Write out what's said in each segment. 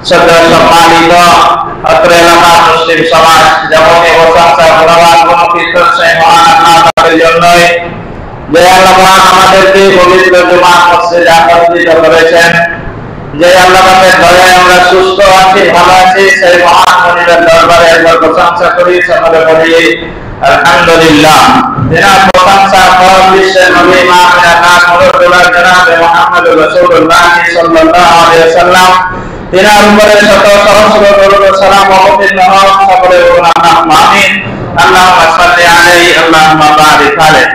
সম্মানিত অত্র এলাকার মুসলিম সমাজ যেমন প্রশংসা গুণগান গুণকীর্তন সেই মহান আল্লাহ তাআলার জন্যই যে আল্লাহ আমাদেরকে পবিত্র জুমা মসজিদে একত্রিত করেছেন, যে আল্লাহ পাকের দয়ায় আমরা সুস্থ আছি, ভালো আছি, সেই মহান মনিবের দরবারে একবার প্রশংসা করি, সকলে বলি আলহামদুলিল্লাহ। যারা প্রশংসা করেন বিশ্বের নবী মাহমুদুর রাসূলুল্লাহ জনাব মুহাম্মদ রাসূলুল্লাহ সাল্লাল্লাহু আলাইহি ওয়াসাল্লাম, তিনার উপরে শত সহস্র দরুদ ও সালাম অবতীর্ণ হোক, সকলে বলুন আমিন। আল্লাহুম্মা সাল্লি আলাইহি আল্লাহুম্মা বারিক আলাইহি।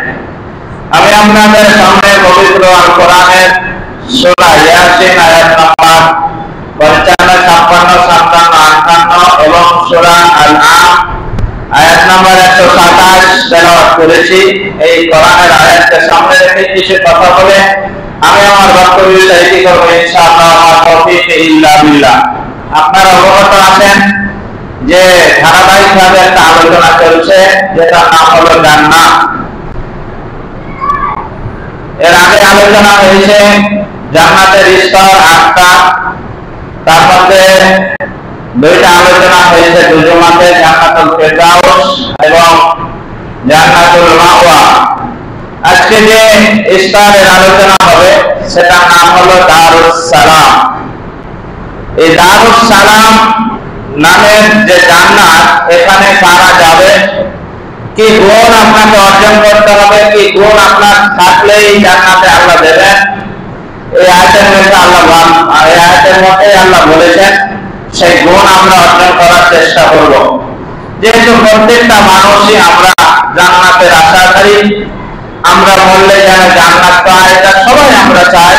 আমি আপনাদের সামনে পবিত্র আল কোরআনের সূরা ইয়াসিন আয়াত নম্বর 55, 56, 57, 58 এবং সূরা আল আম আয়াত নম্বর 127 তেলাওয়াত করেছি। এই কোরআনের আয়াতকে সামনে রেখে কিছু কথা বলে আমি আমার বক্তব্য শুরু করব ইনশাআল্লাহ। আমার তৌফিক ইল্লা বিল্লাহ। আপনারা অবগত আছেন যে ধারাবাহিকভাবে একটা আলোচনা চলছে, যেটা নাম হলো জান্নাত। এর আগে আলোচনা হয়েছে জান্নাতের স্তর 8টা, তার মধ্যে 2টা আলোচনা হয়েছে দুজমাতে, জান্নাতুল ফেরদাউস এবং জান্নাতুল মাওয়া। আজকে যে স্তরের আলোচনা হবে সেটার নাম হলো দারুস সালাম। এই দারুস সালাম নামের যে জান্নাত, এখানে কারা যাবে, কি গুণ আপনাকে অর্জন করতে হবে, কি গুণ আপনার থাকলেই জান্নাতে আল্লাহ দেবেন, এই আয়াতের মধ্যে আল্লাহ বলেছেন। সেই গুণ আমরা অর্জন করার চেষ্টা করব। যেহেতু প্রত্যেকটা মানুষই আমরা জান্নাতের আশাকারী, আমরা বললে যেন জান্নাত পাই, এটা সবাই আমরা চাই।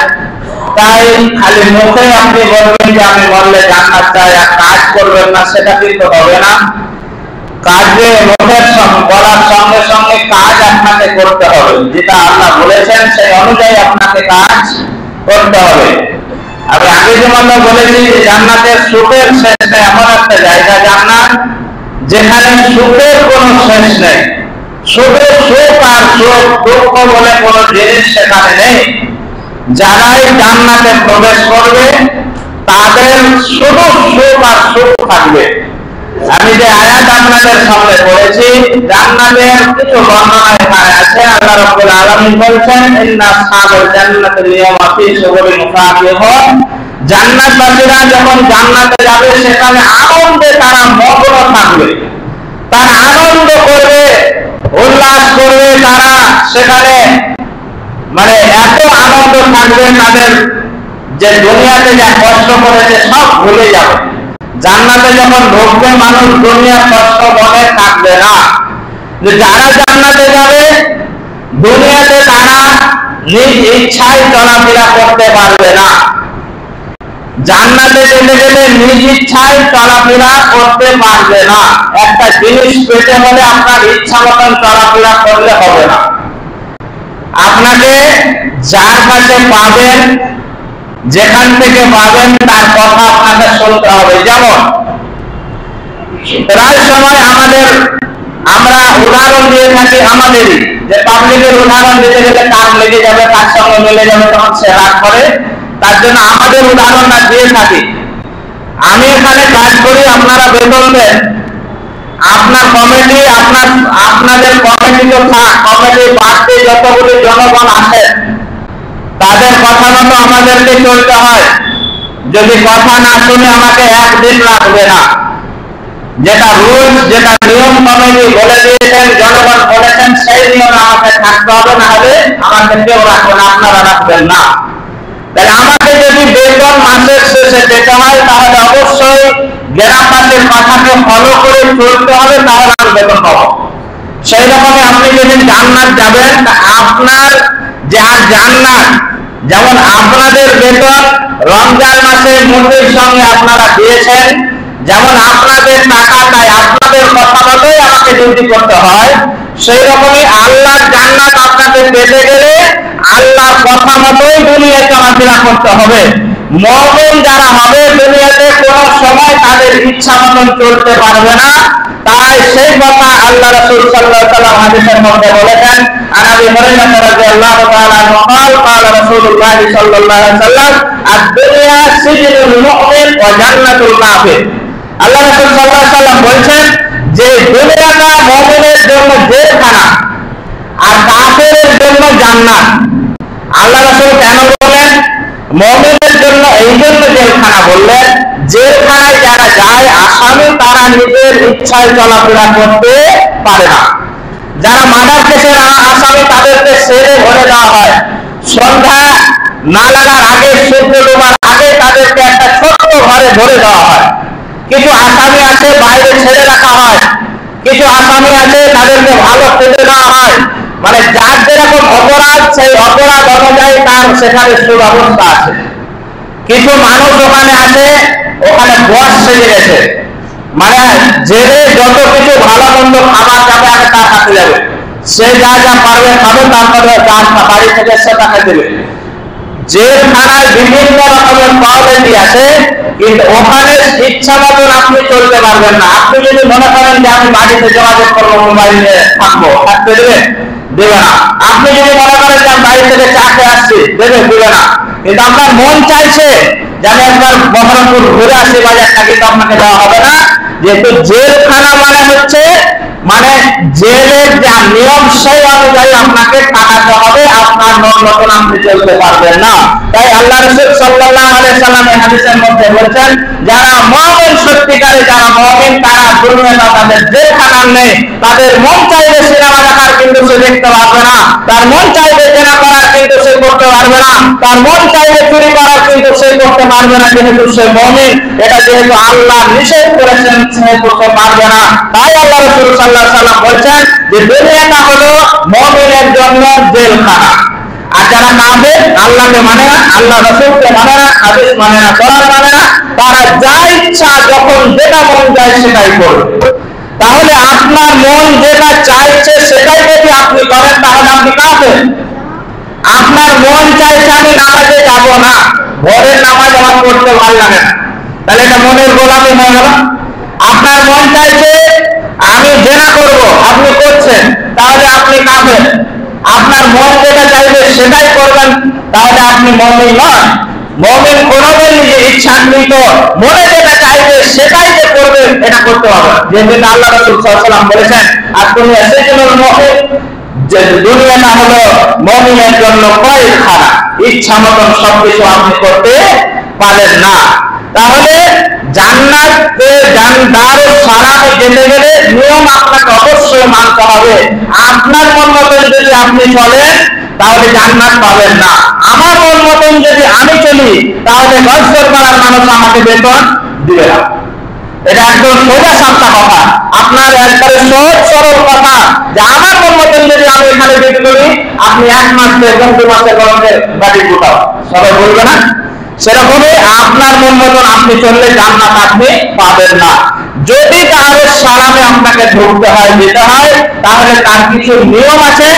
তাই খালি মুখে আপনি বলবেন যে আমি বললে জান্নাত চাই আর কাজ করবেন না, সেটা কিন্তু হবে না। কাজে মুখের বলার সঙ্গে সঙ্গে কাজ আপনাকে করতে হবে, যেটা আল্লাহ বলেছেন সেই অনুযায়ী আপনাকে কাজ করতে হবে। আমি আগে যেমন বলেছি যে জান্নাতের সুখের শেষ নেই, এমন একটা জায়গা জান্নাত যেখানে সুখের কোনো শেষ নেই। সুখের সুখ আর সুখ দুঃখ বলে কোনো জিনিস সেখানে নেই। যারাই জান্নাতে প্রবেশ করবে তাদের শুধু সুখ আর সুখ থাকবে। আমি যে আয়াত আপনাদের সামনে পড়েছি, জান্নাতের কিছু বর্ণনা এখানে আছে। আল্লাহ রাব্বুল আলামিন বলেছেন, ইন্না আসহাবাল জান্নাতি লিয়াওমা ফি শুগুলিন মুফাকিহুন। জান্নাতবাসীরা যখন জান্নাতে যাবে সেখানে আনন্দে তারা মগ্ন থাকবে, তারা আনন্দ করবে, উল্লাস করবে। তারা সেখানে মানে এত আনন্দ থাকবে, তাদের যে দুনিয়াতে যা কষ্ট করেছে সব ভুলে যাবে। জান্নাতে যখন ঢুকবে মানুষ দুনিয়ার কষ্ট মনে থাকবে না। যারা জান্নাতে যাবে দুনিয়াতে তারা নিজ ইচ্ছায় চলাফেরা করতে পারবে না। জান্নাতে যেতে গেলে নিজ ইচ্ছায় চলাফেরা করতে পারবে না। একটা জিনিস পেতে হলে আপনার ইচ্ছা মতন চলাফেরা করলে হবে না। আপনাকে যার কাছে পাবেন, যেখান থেকে পাবেন তার কথা আপনাকে শুনতে হবে। যেমন প্রায় সময় আমরা উদাহরণ দিয়ে থাকি আমাদেরই, যে পাবলিকের উদাহরণ দিতে গেলে কাজ লেগে যাবে, তার সঙ্গে মিলে যাবে, তখন সে রাগ করে। তার জন্য আমাদের উদাহরণটা দিয়ে থাকি। আমি এখানে কাজ করি, আপনারা বেতন দেন, আপনার কমিটি আপনাদের কমিটি কমিটি বাড়তে যতগুলি জনগণ আসে তাদের কথা মতো আমাদেরকে চলতে হয়। যদি কথা না শুনে আমাকে একদিন লাগবে না। যেটা রুলস, যেটা নিয়ম কমিটি বলে দিয়েছেন, জনগণ বলেছেন, সেই নিয়মে আমাকে থাকতে হবে, না হলে আমাকে কেউ রাখবেন, আপনারা রাখবেন না। তাহলে আমাকে যদি বেতন মাসের শেষে পেতে হয় তাহলে অবশ্যই গ্রামবাসীর কথাকে ফলো করে চলতে হবে, তাহলে আমি বেতন পাবো। সেই রকমই আপনি যদি জান্নাত যাবেন, আপনার যার জান্নাত, যেমন আপনাদের বেতন রমজান মাসে মুরগির সঙ্গে আপনারা দিয়েছেন, যেমন আপনাদের টাকা তাই আপনাদের কথা মতোই আমাকে ডিউটি করতে হয়, সেই রকমই আল্লাহর জান্নাত আপনাকে পেতে গেলে আল্লাহর কথা মতোই দুনিয়ায় চলাফেরা করতে হবে। মুমিন যারা হবে দুনিয়াতে কোনো সময় তাদের ইচ্ছা মতন চলতে পারবে না। তাই সেই কথা আল্লাহ রাসূল সাল্লাল্লাহু আলাইহি ওয়াসাল্লাম হাদিসের মধ্যে বলেছেন, আনাবি হুরায়রা রাদিয়াল্লাহু তাআলা আনহু قال قال رسول الله صلى الله عليه وسلم الدنيا سجن المؤمن وجنة الكافر। আল্লাহ রাসূল সাল্লাল্লাহু আলাইহি ওয়াসাল্লাম বলেছেন যে দুনিয়াটা মুমিনের জন্য জেলখানা আর কাফেরের জন্য জান্নাত। আল্লাহ রাসূল কেন বলেন মুমিনের জন্য এই জন্য জেলখানা বললেন, জেলখানায় যারা যায় আসামি তারা নিজের ইচ্ছায় চলাফেরা করতে পারে না। যারা মার্ডার কেসের আসামি তাদেরকে সেলে ভরে দেওয়া হয়, সন্ধ্যা না লাগার আগে সূর্য ডোবার আগে তাদেরকে একটা ছোট্ট ঘরে ধরে দেওয়া হয়। কিছু আসামি আছে বাইরে ছেড়ে রাখা হয়, কিছু আসামি আছে তাদেরকে ভালো খেতে দেওয়া হয়। মানে যার যেরকম অপরাধ সেই অপরাধ অনুযায়ী তার সেখানে সুব্যবস্থা আছে। কিছু মানুষ ওখানে আছে, ওখানে বস সেজে গেছে, মানে জেলে যত কিছু ভালো মন্দ খাবার যাবে আগে তার হাতে যাবে, সে যা যা পারবে খাবে, তারপরে বাড়ি থেকে সেটাকে দেবে। জেলখানায় বিভিন্ন রকমের কোয়ালিটি আছে, কিন্তু ওখানে ইচ্ছা মতন আপনি চলতে পারবেন না। আপনি যদি মনে করেন যে আমি বাড়িতে যোগাযোগ করবো, মোবাইল নিয়ে থাকবো, থাকতে দেবে? দেবে না। আপনি যদি মনে করেন যে আমি বাড়ি থেকে চা খেয়ে আসছি, দেবে না। কিন্তু আপনার মন চাইছে যে আমি একবার বহরমপুর ঘুরে আসি বাজারটা, কিন্তু আপনাকে দেওয়া হবে না। যেহেতু জেলখানা মানে হচ্ছে মানে জেলের যা নিয়ম সেই অনুযায়ী আপনাকে কাটাতে হবে, আপনার মন মতন আপনি চলতে পারবেন না। তাই আল্লাহ রাসূল সাল্লাল্লাহু আলাইহি ওয়াসাল্লাম এই হাদিসের মধ্যে বলেছেন, যারা মুমিন সত্যিকারে যারা মুমিন তারা দুনিয়াটা তাদের জেলখানা নেই। তাদের মন চাইলে সিনেমা দেখার কিন্তু সে দেখতে পারবে না, তার মন চাইলে জেনা করার কিন্তু সে করতে পারবে না, তার মন চাইলে চুরি করার কিন্তু সে করতে পারবে না, যেহেতু সে মুমিন। এটা যেহেতু আল্লাহ নিষেধ করেছেন সে করতে পারবে না। তাই আল্লাহ রাসূল সাল্লাল্লাহু আলাইহি ওয়াসাল্লাম বলেছেন যে দুনিয়াটা হলো মুমিনের জন্য জেলখানা। আর যারা কাফের, আল্লাহকে মানে না, আল্লাহ রাসূলকে মানে না, হাদিস মানে না, কোরআন মানে না, তারা যা ইচ্ছা যখন যেটা মন চায় সেটাই করবে। তাহলে আপনার মন যেটা চাইছে সেটাই যদি আপনি করেন তাহলে আপনি কাফের। আপনার মন চাইছে আমি নামাজে যাব না, ভোরের নামাজ আমার পড়তে ভালো লাগে না, তাহলে এটা মনের গোলামি হয়ে গেল। আপনার মন চাইছে আমি জেনা করব, আপনি করছেন, তাহলে আপনি কাফের। আপনার মন যেটা চাইবে সেটাই করবেন, তাহলে আপনি মুমিন নন। মুমিন কোনোদিন নিজের ইচ্ছাকৃত মনে যেটা চাইবে সেটাই যে করবে এটা করতে হবে। যেহেতু আল্লাহ রাসূল সাল্লাল্লাহু আলাইহি ওয়াসাল্লাম বলেছেন, আর তুমি সেজন্য মুমিন, যে দুনিয়াটা হলো মুমিনের জন্য কয়েদখানা, ইচ্ছা মতন সবকিছু আপনি করতে পারেন না। তাহলে জান্নাতে দারুস সালামে যেতে গেলে নিয়ম আপনাকে অবশ্যই মানতে হবে। আপনার মন মতন যদি আপনি চলেন তাহলে জান্নাত পাবেন না। আমার মন মতন যদি আমি চলি তাহলে গজর পাড়ার মানুষ আমাকে বেতন দিবে না। এটা একদম সোজা সাপটা কথা, আপনার একবারে সহজ সরল কথা, যে আমার মন মতন যদি আমি এখানে ডিউটি করি, আপনি 1 মাস বেতন 2 মাসের গরমের বাড়ি কোথাও সবাই বলবে না। সেরকমই আপনার মন মতন আপনি চললে জান্নাত আপনি পাবেন না। যদি দারুস সালামে আপনাকে ঢুকতে হয়, যেতে হয়, তাহলে তার কিছু নিয়ম আছে।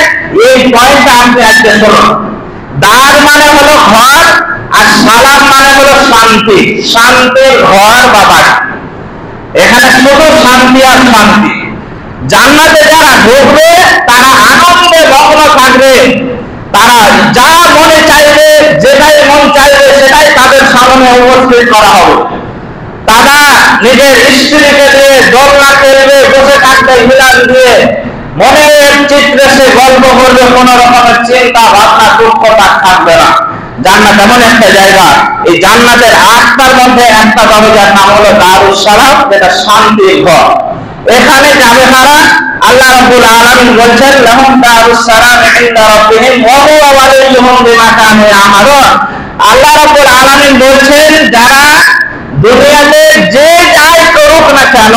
এই পয়েন্টটা আপনি আজকে শুনুন। দার মানে হলো ঘর, আর সালাম মানে হলো শান্তি, শান্তির ঘর বা বাড়ি। এখানে শুধু শান্তি আর শান্তি। জান্নাতে যারা ঢুকবে তারা আনন্দে মগ্ন থাকবে, তারা যা মনে চাইবে, যেটাই মন চাইবে সেটাই তাদের সামনে উপস্থিত করা হবে। তারা নিজের স্ত্রীকে দিয়ে দোলনা খেলবে, বসে থাকবে হিলান দিয়ে, মনের চিত্রে সে গল্প করবে, কোন রকমের চিন্তা ভাবনা দুঃখ তার থাকবে না। জান্নাত এমন একটা জায়গা, এই জান্নাতের 8টার মধ্যে একটা দরজার নাম হলো দারুস সালাম, যেটা শান্তির ঘর। এখানে যাবে তারা, আল্লাহ রাব্বুল আলামিন বলছেন লাহুম দারুস সালাম ইনদা রাব্বিহিম ওয়া হুয়া ওয়ালিয়ুহুম বিমা কানু ইয়ামালুন। আল্লাহ রাব্বুল আলামিন বলছেন যারা দুনিয়াতে যে যাই করুক না কেন,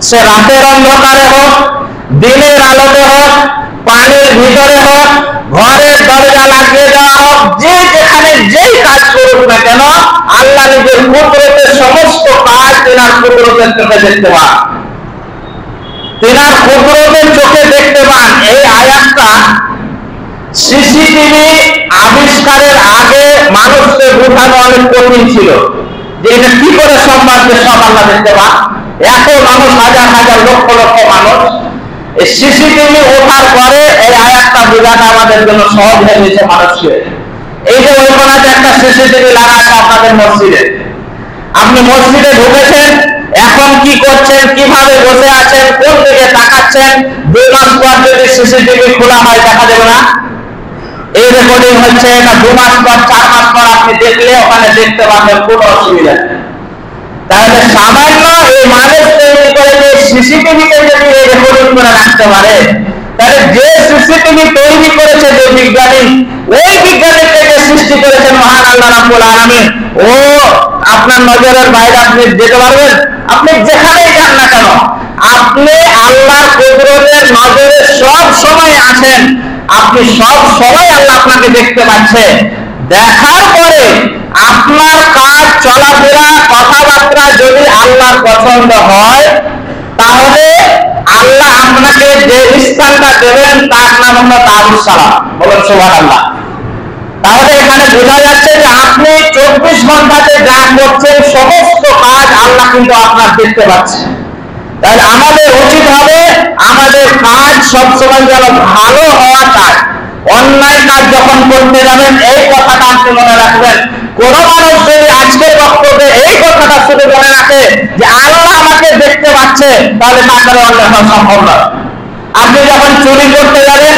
সে রাতের অন্ধকারে হোক, দিনের আলোতে হোক, পানির ভিতরে হোক, ঘরের দরজা লাগিয়ে দেওয়া হোক, যে যেখানে যেই কাজ করুক না কেন, আল্লাহ নিজের কুদরতের সমস্ত কাজ তেনার কুদরতের চোখে দেখতে পান, তেনার কুদরতের চোখে দেখতে পান। এই আয়াতটা সিসিটিভি আবিষ্কারের আগে মানুষকে বোঝানো অনেক কঠিন ছিল, যে এটা কি করে সম্ভব। বাজবে সব আল্লাহ দেখতে পান। এত মানুষ, হাজার হাজার লক্ষ লক্ষ মানুষ, এই সিসিটিভি ওঠার পরে এই আয়াতটা বোঝাটা আমাদের জন্য সহজ হয়ে গেছে মানুষকে। এই যে ওই কোনাতে একটা সিসিটিভি লাগা আছে আপনাদের মসজিদে, আপনি মসজিদে ঢুকেছেন, এখন কি করছেন, কিভাবে বসে আছেন, কোন দিকে তাকাচ্ছেন, 2 মাস পর যদি সিসিটিভি খোলা হয় দেখা যাবে না? এই রেকর্ডিং হচ্ছে, এটা 2 মাস পর 4 মাস পর আপনি দেখলে ওখানে দেখতে পাবেন, কোনো অসুবিধা নেই। তাহলে সামান্য এই মানুষ তৈরি করে যে সিসিটিভিতে যদি এই রেকর্ডিং করে রাখতে পারে, তাহলে যে সিসিটিভি তৈরি করেছে যে বিজ্ঞানী, ওই বিজ্ঞানীকে যে সৃষ্টি করেছেন মহান আল্লাহ রাব্বুল আলামিন, ও আপনার নজরের বাইরে আপনি যেতে পারবেন? আপনি যেখানেই যান না কেন, আপনি আল্লাহর কুদরতের নজরে সব সময় আছেন, আপনি সব সময় আল্লাহ আপনাকে দেখতে পাচ্ছে। দেখার পরে আপনার কাজ, চলাফেরা, কথাবার্তা যদি আল্লাহর পছন্দ হয়, তাহলে আল্লাহ আপনাকে যে স্থানটা দেবেন তার নাম হলো দারুস সালাম। বলেন সুবহানাল্লাহ। তাহলে এখানে বোঝা যাচ্ছে যে আপনি 24 ঘন্টাতে যা করছেন সমস্ত কাজ আল্লাহ কিন্তু আপনার দেখতে পাচ্ছে। তাহলে আমাদের উচিত হবে আমাদের কাজ সবসময় যেন ভালো হওয়া চাই। অন্যায় কাজ যখন করতে যাবেন এই কথাটা আপনি মনে রাখবেন। কোন মানুষ যদি আজকের বক্তব্যে এই কথাটা শুধু মনে রাখে যে আল্লাহ আমাকে দেখতে পাচ্ছে, তাহলে তার অন্যায় হওয়া সম্ভব নয়। আপনি যখন চুরি করতে যাবেন,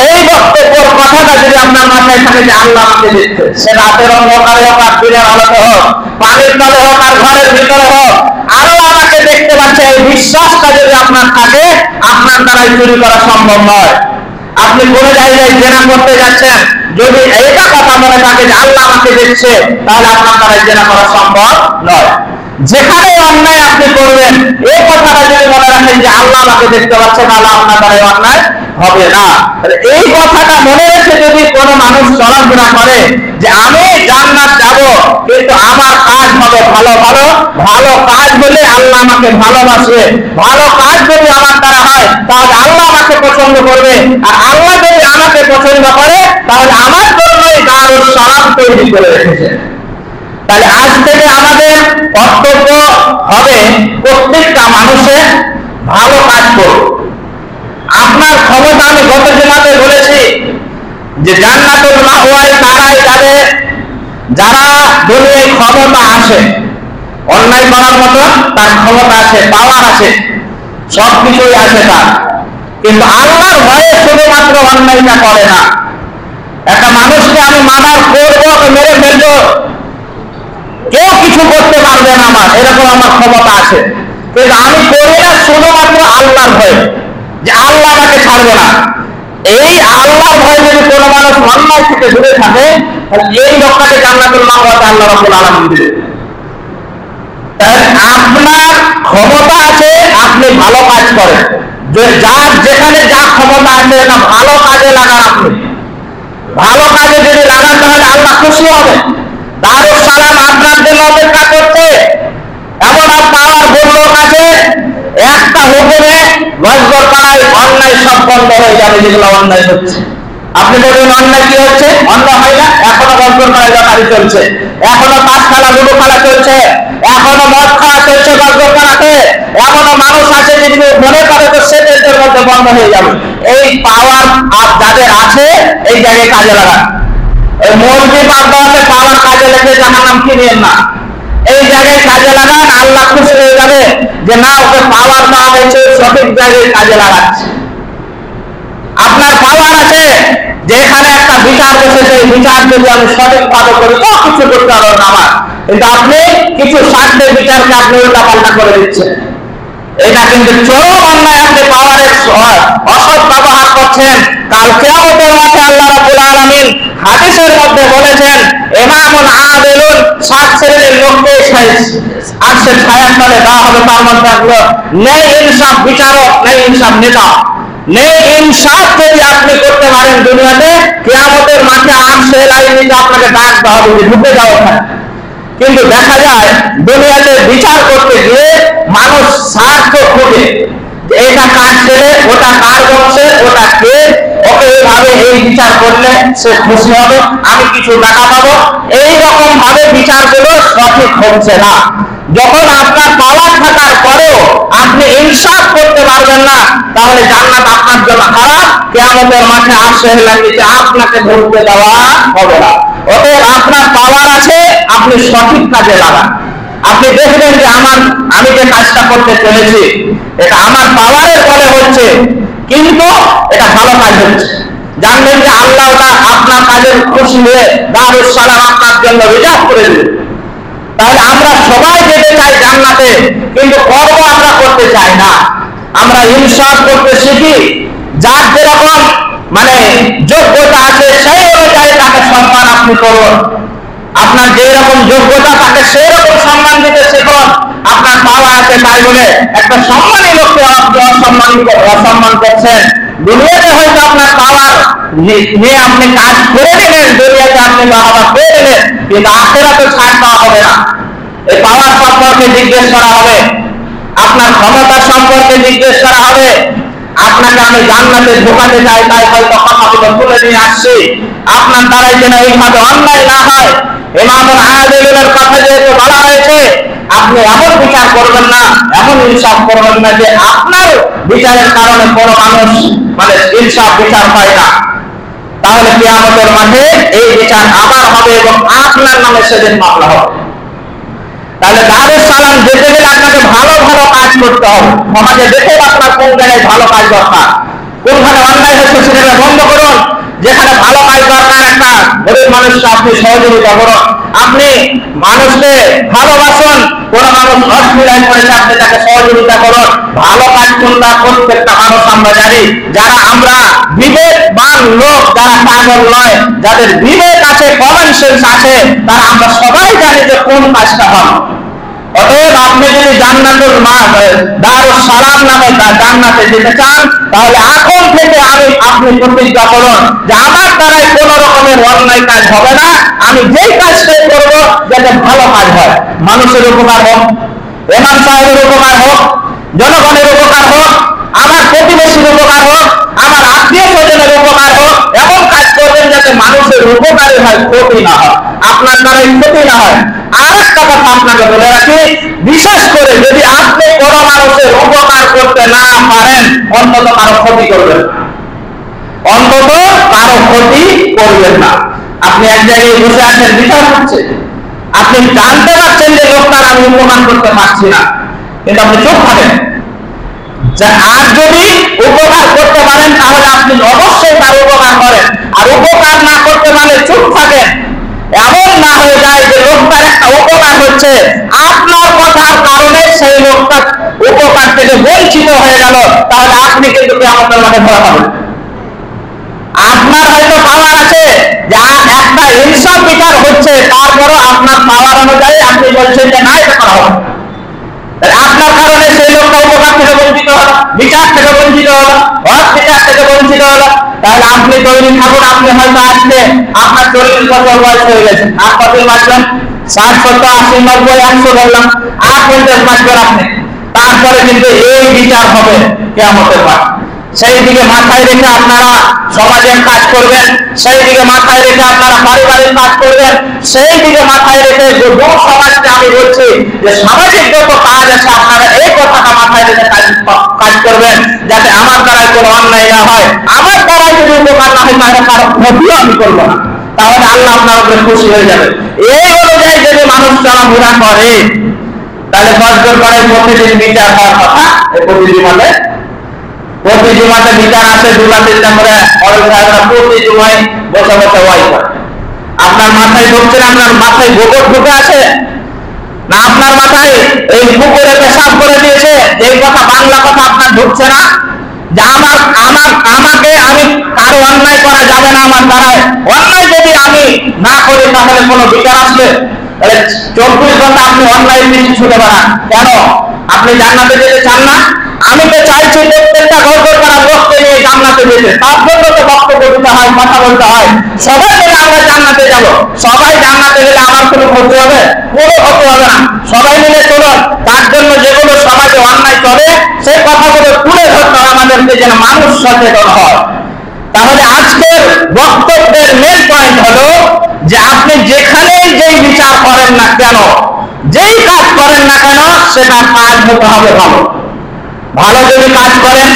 এই বক্তব্যের কথাটা যদি আপনার মাথায় থাকে যে আল্লাহ আমাকে দেখতে, সে রাতের অন্ধকারে হোক আর দিনের আলোতে হোক, পানির তলে হোক আর ঘরের ভিতরে হোক, আল্লাহ আমাকে দেখতে পাচ্ছে, এই বিশ্বাসটা যদি আপনার থাকে, আপনার দ্বারাই চুরি করা সম্ভব নয়। আপনি কোন জায়গায় জেনা করতে যাচ্ছেন, যদি এইটা কথা মনে থাকে যে আল্লাহ আমাকে দেখছে, তাহলে আপনার দ্বারাই জেনা করা সম্ভব নয়। যেখানে অন্যায় আপনি করবেন, এই কথাটা যদি মনে রাখেন যে আল্লাহ আমাকে দেখতে পাচ্ছে, তাহলে আপনার দ্বারাই অন্যায় হবে না। এই কথাটা মনে রেখে যদি কোনো মানুষ চলাফেরা করে যে আমি জান্নাত যাব, কিন্তু আমার কাজ হবে ভালো ভালো, ভালো কাজ হলে আল্লাহ আমাকে ভালোবাসবে, ভালো কাজ যদি আমার দ্বারা হয় তাহলে আল্লাহ আমাকে পছন্দ করবে, আর আল্লাহ যদি আমাকে পছন্দ করে তাহলে আমার জন্যই দারুস সালাম তৈরি করে রেখেছে। তাহলে আজ থেকে আমাদের কর্তব্য হবে প্রত্যেকটা মানুষের ভালো কাজ করুন। আপনার ক্ষমতা, আমি গত জুমাতে বলেছি যে জান্নাতুল মাওয়ায় তারাই যাবে যারা দুনিয়ায় ক্ষমতা আছে, অন্যায় করার মতো তার ক্ষমতা আছে, পাওয়ার আছে, সবকিছুই আছে তার, কিন্তু আল্লাহর ভয়ে শুধুমাত্র অন্যায়টা করে না। একটা মানুষকে আমি মার্ডার করবো, মেরে ফেলবো, কেউ কিছু করতে পারবে না আমার, এরকম আমার ক্ষমতা আছে, কিন্তু আমি করি না শুধুমাত্র আল্লাহর ভয়ে, যে আল্লাহ আমাকে ছাড়বে না। এই আল্লাহর ভয় যদি কোনো মানুষ অন্যায় থেকে দূরে থাকে, তাহলে এই লোকটাকে জান্নাতুল মাওয়াতে আল্লাহ রাব্বুল আলামিন দিবেন। তাহলে আপনার ক্ষমতা আছে, আপনি ভালো কাজ করেন, যার যেখানে যা ক্ষমতা আছে না ভালো কাজে লাগান। আপনি ভালো কাজে যদি লাগান তাহলে আল্লাহ খুশি হবে। দারুস সালাম আপনার জন্য অপেক্ষা করছে। এমন পাওয়ার লোক আছে, একটা হুকুমে গজগর পাড়ায় অন্যায় সব বন্ধ হয়ে যাবে, যেগুলো অন্যায় হচ্ছে। আপনি বলবেন অন্যায় কি হচ্ছে? অন্যায় হয় না, এখনো গজগর পাড়ায় লটারি চলছে, এখনো তাস খেলা, লুডো খেলা চলছে, এখনো মদ খাওয়া চলছে গজগর পাড়াতে, এখনো মানুষ আছে যদি মনে করে তো সেদের মধ্যে বন্ধ হয়ে যাবে। এই পাওয়ার যাদের আছে এই জায়গায় কাজে লাগান। এই মসজিদ বাদে পাওয়ার কাজে লেগে জাহান্নাম কিনেন না, এই জায়গায় কাজে লাগান, আল্লাহ খুশি হয়ে যাবে যে না, ওকে পাওয়ার দেওয়া হয়েছে, সঠিক জায়গায় কাজে লাগাচ্ছে। আপনার পাওয়ার আছে যেখানে একটা বিচার বসেছে, এই বিচার যদি আমি সঠিক ভাবে করি তো কিছু করতে পারবো না আমার, কিন্তু আপনি কিছু স্বার্থের বিচারকে আপনি উল্টা পাল্টা করে দিচ্ছেন। এটা কিন্তু চরম অন্যায়। আপনি পাওয়ারের অসৎ ব্যবহার করছেন। কাল কিয়ামতের মাঠে আল্লাহ রাব্বুল আলামিন হাদিসের মধ্যে বলেছেন, ইমামুন আদিলুন, 7 শ্রেণীর লোককে আরশের ছায়ার তলে দেওয়া হবে। তার মধ্যে হলো ন্যায় ইনসাফ বিচারক, ন্যায় ইনসাফ নেতা। ন্যায় ইনসাফ যদি আপনি করতে পারেন দুনিয়াতে, কিয়ামতের মাঠে আরশের লাইনে আপনাকে ডাক দেওয়া হবে, ঢুকে যাওয়া হয়। কিন্তু দেখা যায় দুনিয়াতে বিচার করতে গিয়ে মানুষ স্বার্থ খুঁজে, এটা কার ছেলে, ওটা কার বংশের, ওটা কে, ওকে এইভাবে এই বিচার করলে সে খুশি হবে, আমি কিছু টাকা পাবো। এইরকম ভাবে বিচারগুলো সঠিক হচ্ছে না। যখন আপনার পাওয়ার থাকার পরেও আপনি ইনসাফ করতে পারবেন না, তাহলে জান্নাত আপনার জন্য হারাম। কিয়ামতের মাঠে আরশের নিচে আপনাকে ধরতে দেওয়া হবে না। অতএব আপনার পাওয়ার আছে, আপনি সঠিক কাজে লাগান। আপনি দেখবেন যে আমি যে কাজটা করতে চলেছি এটা আমার পাওয়ারের ফলে হচ্ছে, কিন্তু এটা ভালো কাজ হচ্ছে। জানবেন যে আল্লাহ আপনার কাজের খুশি হয়ে দারুস সালাম আপনার জন্য রিজার্ভ করে দিবেন। তাহলে আমরা সবাই যেতে চাই জান্নাতে, কিন্তু কর্ম আমরা করতে চাই না। আমরা ইনসাফ করতে শিখি, যার যেরকম যোগ্যতা আছে সেই অনুযায়ী তাকে সম্মান আপনি করুন। আপনার যে রকম যোগ্যতা তাকে সেই রকম সম্মান দিতে শিখুন। আপনার পাওয়া আছে তাই বলে একটা সম্মানী লোককে আপনি অসম্মান করছেন। দুনিয়াতে হয়তো আপনার পাওয়ার নিয়ে আপনি কাজ করে দিলেন, দুনিয়াতে আপনি বাবা পেয়ে দিলেন, কিন্তু আখিরাতে ছাড় পাওয়া হবে না। এই পাওয়ার সম্পর্কে জিজ্ঞেস করা হবে, আপনার ক্ষমতা সম্পর্কে জিজ্ঞেস করা হবে। আপনাকে আমি জান্নাতে ঢোকাতে চাই, তাই হয়তো কথাগুলো তুলে নিয়ে আসছি। আপনার দ্বারাই যেন এইভাবে অন্যায় না হয়। ইমামুল আদিলের কথা যেহেতু বলা হয়েছে, আপনি এমন বিচার করবেন না, এমন ইনসাফ করবেন না যে আপনার বিচারের কারণে কোনো মানুষ ইনসাফ বিচার পায় না। তাহলে কিয়ামতের মাঠে এই বিচার আবার হবে এবং আপনার নামে সেদিন মামলা হবে। তাহলে দারুস সালাম যেতে গেলে আপনাকে ভালো ভালো কাজ করতে হবে। সমাজে দেখে আপনার কোন জায়গায় ভালো কাজ দরকার, কোনখানে অন্যায় হচ্ছে সেটা বন্ধ করুন। যেখানে ভালো কাজ দরকার, একটা গরিব মানুষকে আপনি সহযোগিতা করুন। আপনি মানুষকে ভালোবাসুন, কোন মানুষ অসুবিধায় পড়েছে আপনি তাকে সহযোগিতা করুন। ভালো কাজ কোনটা প্রত্যেকটা মানুষ আমরা জানি। যারা আমরা বিবেকবান লোক, যারা পাগল নয়, যাদের বিবেক আছে, কমন সেন্স আছে, তারা আমরা সবাই জানি যে কোন কাজটা ভালো। অতএব আপনি যদি জান্নাতুল দারুস সালাম নামে জান্নাতে যেতে চান, তাহলে এখন থেকে আপনি প্রতিজ্ঞা করুন যে আমার দ্বারাই কোন রকমের অন্যায় কাজ হবে না। আমি যেই কাজটাই করব যাতে ভালো কাজ হয়, মানুষের উপকার হোক, ইমাম সাহেবের উপকার হোক, জনগণের উপকার হোক, আমার প্রতিবেশীর উপকার হোক, আমার আত্মীয় স্বজনের উপকার হোক। এমন কাজ করবেন যাতে মানুষের উপকারী হয়, ক্ষতি না হয়, আপনার দ্বারাই ক্ষতি না হয়। আর একটা কথা আপনাকে বলে রাখি, বিশেষ করে যদি আপনি কোনো মানুষের উপকার করতে না পারেন, অন্তত কারো ক্ষতি করবেন না, অন্তত কারো ক্ষতি করবেন না। আপনি এক জায়গায় বসে আছেন, বিচার হচ্ছে, আপনি জানতে পারছেন যে লোকটার আমি উপকার করতে পারছি না, কিন্তু আপনি চুপ থাকেন। আর যদি উপকার করতে পারেন তাহলে আপনি অবশ্যই তার উপকার করেন, আর উপকার না করতে পারলে চুপ থাকেন। এমন না হয়ে যায় যে লোকটার একটা উপকার হচ্ছে, আপনার কথার কারণে সেই লোকটা উপকার থেকে বঞ্চিত হয়ে গেল, তাহলে আপনি কিন্তু কিয়ামতের মাঠে ধরা পাবেন। আপনার হয়তো পাওয়ার আছে যে একটা ইনসাফ বিচার হচ্ছে, তারপরও আপনার পাওয়ার অনুযায়ী আপনি বলছেন যে না, এটা করা হবে। আপনার কারণে সেই লোকটা উপকার থেকে বঞ্চিত হলো, বিচার থেকে বঞ্চিত হলো, হক বিচার থেকে বঞ্চিত হলো। তাহলে আপনি তৈরি থাকুন। আপনি হয়তো আজকে আপনার 40 বছর বয়স হয়ে গেছে, আর কত বাঁচবেন? 60, 70, 80, 90, 100 বললাম, আর 50 বাঁচবেন আপনি। তারপরে কিন্তু এই বিচার হবে কিয়ামতের মাঠে। সেই দিকে মাথায় রেখে আপনারা সমাজের কাজ করবেন, সেই দিকে মাথায় রেখে আপনারা পারিবারিক কাজ করবেন, সেই দিকে মাথায় রেখে যুব সমাজকে আমি বলছি যে সামাজিক যত কাজ আছে আপনারা এই কথাটা মাথায় রেখে কাজ করবেন, যাতে আমার দ্বারাই কোনো অন্যায় না হয়। আমার দ্বারাই যদি উপকার না হয়, তাহলে কারো ক্ষতিও আমি করবো না, তাহলে আল্লাহ আপনার উপরে খুশি হয়ে যাবে। এই অনুযায়ী যদি মানুষ চলাফেরা করে, তাহলে 10 জন করে প্রতিদিন বিচার হওয়ার কথা। প্রতি জুমাতে বিচার আসে, 2-3টা করে প্রতি জুমায় বসে বসে ওয়াই করে। আপনার মাথায় ঢুকছে না? আপনার মাথায় গোবর ঢুকে আছে না? আপনার মাথায় এই পুকুরে পেশাব করে দিয়েছে? এই কথা, বাংলা কথা আপনার ঢুকছে না যে আমাকে আমি কারো অন্যায় করা যাবে না, আমার দ্বারায় অন্যায় যদি আমি না করি তাহলে কোনো বিচার আসবে? 24 ঘন্টা আপনি অন্যায় কিছু ছুটে বেড়ান কেন? আপনি জান্নাতে যেতে চান না? আমি তো চাইছি প্রত্যেকটা ঘর করা লোককে নিয়ে জান্নাতে যেতে, তার জন্য তো বক্তব্য দিতে হয়, কথা বলতে হয়। সবাই মিলে আমরা জান্নাতে যাব, সবাই জান্নাতে গেলে আমার কোনো ক্ষতি হবে? কোনো ক্ষতি হবে না। সবাই মিলে চলুন, তার জন্য যেগুলো সমাজে অন্যায় চলে সেই কথাগুলো তুলে ধরতে হয় আমাদেরকে, যেন মানুষ সচেতন হয়। তাহলে আজকের বক্তব্যের মেন পয়েন্ট হলো যে আপনি যেখানেই যেই বিচার করেন না কেন, যেই কাজ করেন না কেন, সেটা কাজ হতে হবে ভালো। ভালো যদি কাজ করেন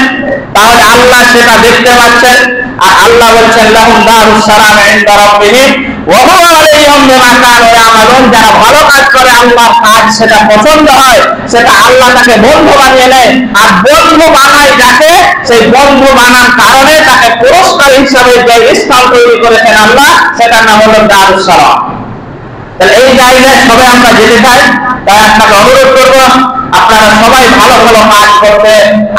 তাহলে আল্লাহ সেটা দেখতে পাচ্ছেন, আর আল্লাহ বলছেন লাহুম দারুস সালাম ইনদা রাব্বিহিম ওয়া হুয়া আলাইহিম বিমা কানু ইয়ামালুন। যারা ভালো কাজ করে আল্লাহর কাজ সেটা পছন্দ হয়, সেটা আল্লাহ তাকে বন্ধু বানিয়ে নেয়, আর বন্ধু বানায় যাকে, সেই বন্ধু বানার কারণে তাকে পুরস্কার হিসাবে যে স্থান তৈরি করেছেন আল্লাহ, সেটার নাম হলো দারুস সালাম। তাহলে এই জায়গায় সবাই আমরা যেতে চাই, তাই আপনাকে অনুরোধ করবো আপনারা সবাই ভালো ভালো কাজ করতে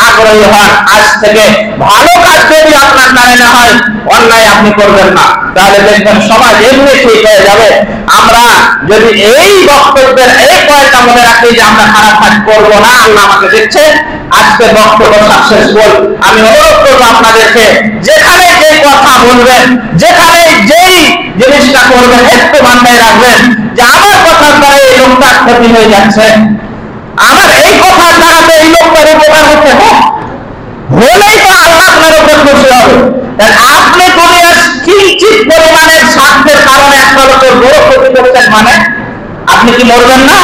আগ্রহী হন। আজ থেকে ভালো কাজ যদি আপনার দ্বারা না হয়, অন্যায় আপনি করবেন না, তাহলে দেখবেন সমাজ এমনি ঠিক হয়ে যাবে। আমরা যদি এই বক্তব্যের এই পয়েন্টটা মনে রাখি যে আমরা খারাপ কাজ করবো না, আল্লাহ আমাকে দেখছে, আজকে বক্তব্য সাকসেসফুল। আমি অনুরোধ করবো আপনাদেরকে, যেখানে যে কথা বলবেন, যেখানে যেই জিনিসটা করবেন, একটু মাথায় রাখবেন যে আমার কথার দ্বারা এই লোকটার ক্ষতি হয়ে যাচ্ছে, আমার এই কথার দ্বারা এই লোকটার উপকার হচ্ছে, হলেই তো আল্লাহ আপনার উপর খুশি হবে। আপনি দুনিয়ার কিঞ্চিত পরিমাণের স্বার্থের কারণে একটা লোকের বড় ক্ষতি করছেন, মানে আপনি কি মরবেন না?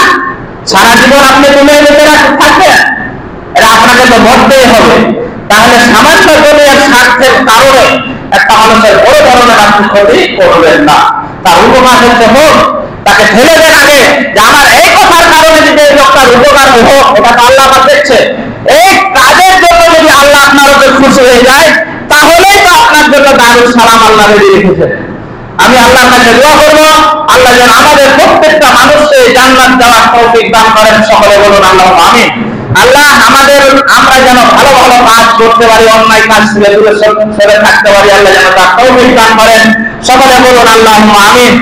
সারা জীবন আপনি দুনিয়ায় বেঁচে থাকবেন? এটা আপনাকে তো মরতেই হবে। তাহলে সামান্য দুনিয়ার স্বার্থের কারণে একটা মানুষের বড় ধরনের আপনি ক্ষতি করবেন না। তার উপকার হচ্ছে হোক, তাকে ঠেলে দেন আগে যে আমার এই কথার কারণে যদি এই লোকটার উপকার হোক, এটা তো আল্লাহ আমার দেখছে। এই কাজের জন্য যদি আল্লাহ আপনার উপর খুশি হয়ে যায়, তাহলেই তো আপনার জন্য দারুস সালাম আল্লাহ রেডি রেখেছেন। আমি আল্লাহর কাছে দোয়া করব, আল্লাহ যেন আমাদের প্রত্যেকটা মানুষকে জান্নাত যাওয়ার তৌফিক দান করেন। সকলে বলুন আল্লাহুম্মা আমিন। আল্লাহ আমরা যেন ভালো ভালো কাজ করতে পারি, অন্যায় কাজ থেকে দূরে সরে থাকতে পারি, আল্লাহ যেন তার তৌফিক দান করেন। সকলে বলুন আল্লাহুম্মা আমিন।